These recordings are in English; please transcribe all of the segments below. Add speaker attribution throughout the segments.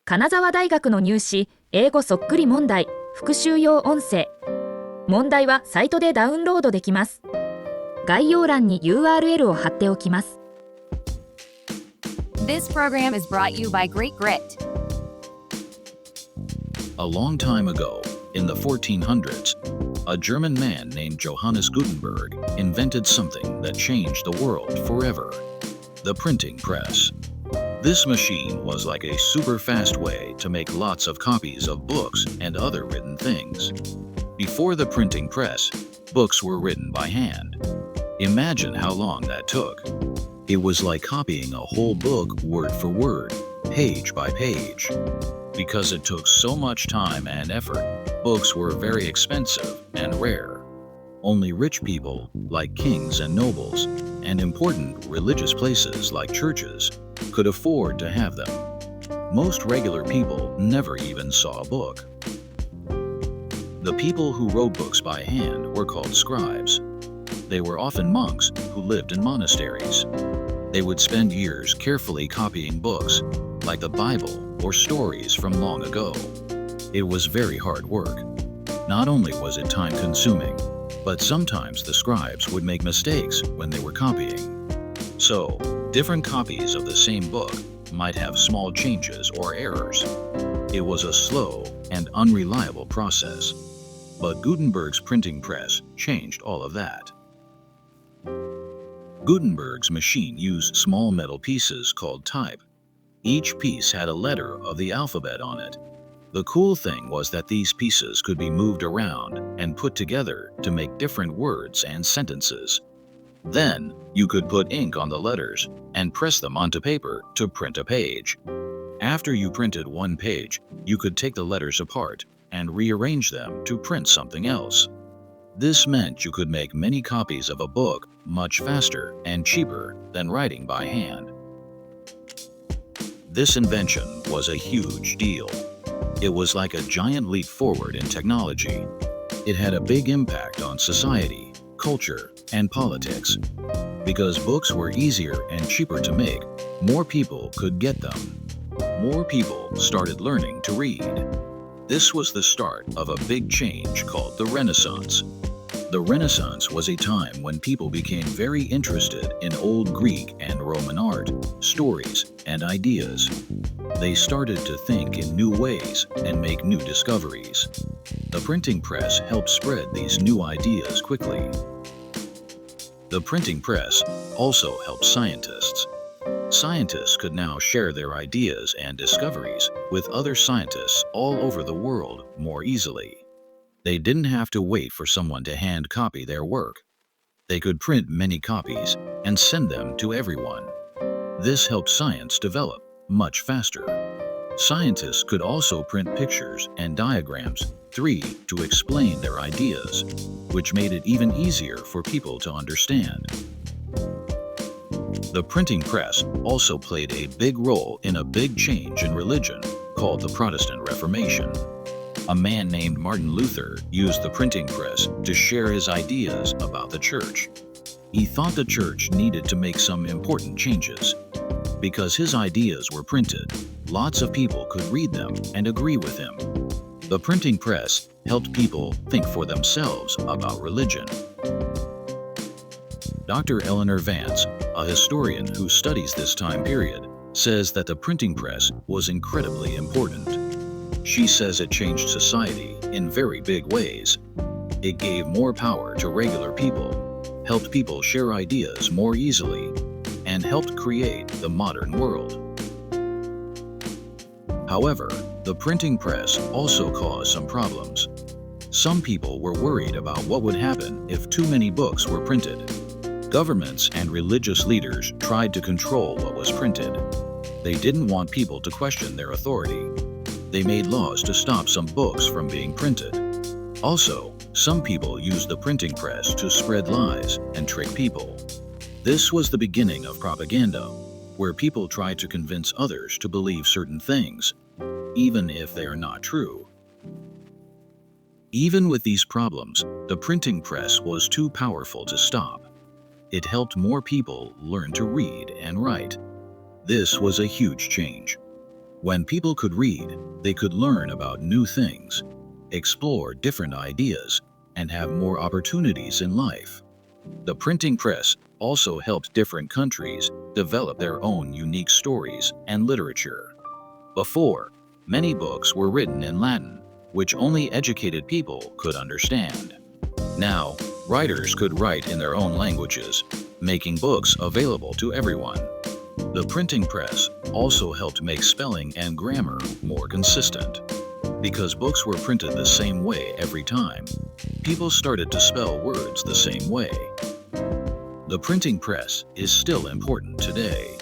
Speaker 1: 金沢大学の入試、英語そっくり問題、復習用音声。問題はサイトでダウンロードできます。概要欄に URL を貼っておきます。
Speaker 2: This program is brought you by Great Grit.
Speaker 3: A long time ago, in the 1400s, a German man named Johannes Gutenberg invented something that changed the world forever: the printing press. This machine was like a super fast way to make lots of copies of books and other written things. Before the printing press, books were written by hand. Imagine how long that took. It was like copying a whole book word for word, page by page. Because it took so much time and effort, books were very expensive and rare. Only rich people, like kings and nobles, and important religious places like churches, could afford to have them. Most regular people never even saw a book. The people who wrote books by hand were called scribes. They were often monks who lived in monasteries. They would spend years carefully copying books, like the Bible or stories from long ago. It was very hard work. Not only was it time-consuming, but sometimes the scribes would make mistakes when they were copying. So, different copies of the same book might have small changes or errors. It was a slow and unreliable process. But Gutenberg's printing press changed all of that. Gutenberg's machine used small metal pieces called type. Each piece had a letter of the alphabet on it. The cool thing was that these pieces could be moved around and put together to make different words and sentences. Then, you could put ink on the letters and press them onto paper to print a page. After you printed one page, you could take the letters apart and rearrange them to print something else. This meant you could make many copies of a book much faster and cheaper than writing by hand. This invention was a huge deal. It was like a giant leap forward in technology. It had a big impact on society, culture, and politics. Because books were easier and cheaper to make, more people could get them. More people started learning to read. This was the start of a big change called the Renaissance. The Renaissance was a time when people became very interested in old Greek and Roman art, stories, and ideas. They started to think in new ways and make new discoveries. The printing press helped spread these new ideas quickly. The printing press also helped scientists. Scientists could now share their ideas and discoveries with other scientists all over the world more easily. They didn't have to wait for someone to hand copy their work. They could print many copies and send them to everyone. This helped science develop much faster. Scientists could also print pictures and diagrams, to explain their ideas, which made it even easier for people to understand. The printing press also played a big role in a big change in religion called the Protestant Reformation. A man named Martin Luther used the printing press to share his ideas about the church. He thought the church needed to make some important changes. Because his ideas were printed, lots of people could read them and agree with him. The printing press helped people think for themselves about religion. Dr. Eleanor Vance, a historian who studies this time period, says that the printing press was incredibly important. She says it changed society in very big ways. It gave more power to regular people, helped people share ideas more easily, and helped create the modern world. However, the printing press also caused some problems. Some people were worried about what would happen if too many books were printed. Governments and religious leaders tried to control what was printed. They didn't want people to question their authority. They made laws to stop some books from being printed. Also, some people used the printing press to spread lies and trick people. This was the beginning of propaganda, where people tried to convince others to believe certain things, even if they are not true. Even with these problems, the printing press was too powerful to stop. It helped more people learn to read and write. This was a huge change. When people could read, they could learn about new things, explore different ideas, and have more opportunities in life. The printing press also helped different countries develop their own unique stories and literature. Before, many books were written in Latin, which only educated people could understand. Now, writers could write in their own languages, making books available to everyone. The printing press also helped make spelling and grammar more consistent. Because books were printed the same way every time, people started to spell words the same way. The printing press is still important today.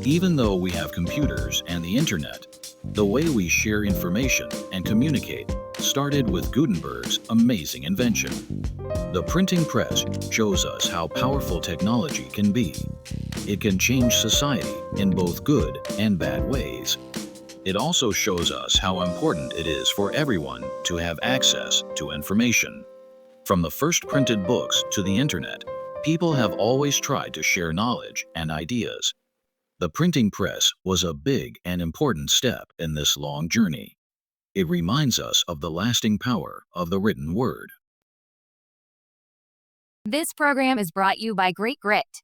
Speaker 3: Even though we have computers and the internet, the way we share information and communicate started with Gutenberg's amazing invention. The printing press shows us how powerful technology can be. It can change society in both good and bad ways. It also shows us how important it is for everyone to have access to information. From the first printed books to the internet, people have always tried to share knowledge and ideas. The printing press was a big and important step in this long journey. It reminds us of the lasting power of the written word.
Speaker 2: This program is brought you by Great Grit.